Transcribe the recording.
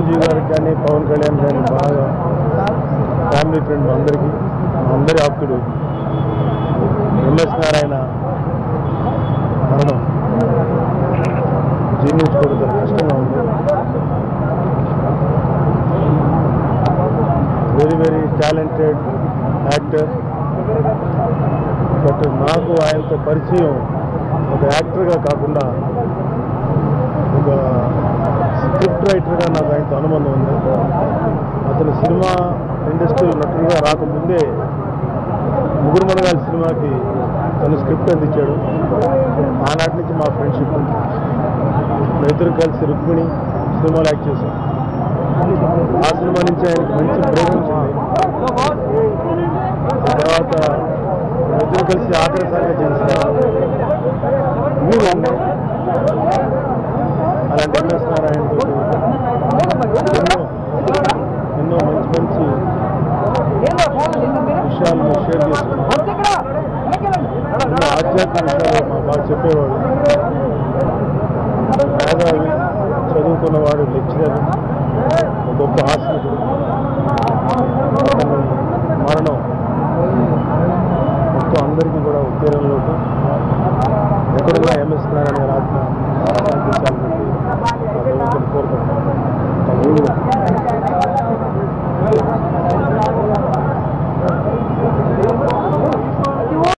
చిరంజీవి గారికి కానీ పవన్ కళ్యాణ్ కానీ బాగా ఫ్యామిలీ ఫ్రెండ్ అందరి ఆప్తుడు ఎంఎస్ నారాయణ మరణం జీర్ణించుకోవడం చాలా కష్టంగా ఉంది. Very talented actor. బట్ నాకు ఆయనతో పరిచయం ఒక యాక్టర్గా కాకుండా ఒక స్క్రిప్ట్ రైటర్గా నాకు ఆయనతో అనుబంధం ఉంది. అతను సినిమా ఇండస్ట్రీలో నటుడుగా రాకముందే ముగ్గురు మనగాలి సినిమాకి తను స్క్రిప్ట్ అందించాడు. ఆనాటి నుంచి మా ఫ్రెండ్షిప్ ఇద్దరు కలిసి రుక్మిణి సినిమాలో యాక్ట్ చేశాం. ఆ సినిమా నుంచి ఆయనకి మంచి బ్రేక్ వచ్చింది. తర్వాత ఇద్దరు కలిసి ఆఖరిసారిగా చేసిన ఇవి ఉన్నాయి. అలాంటి ఎంఎస్ నారాయణ ఎన్నో మంచి విషయాలను షేర్ చేస్తున్నాం. ఎన్నో ఆధ్యాత్మిక విషయాలు మా బాగా చెప్పేవాడు. మేధావి, చదువుకున్నవాడు, లెక్చరర్, గొప్ప హాస్పిటల్. మరణం మొత్తం అందరికీ కూడా ఉత్తేజంలోకి ఎక్కడున్నా ఎంఎస్ నారాయణ ఆత్మ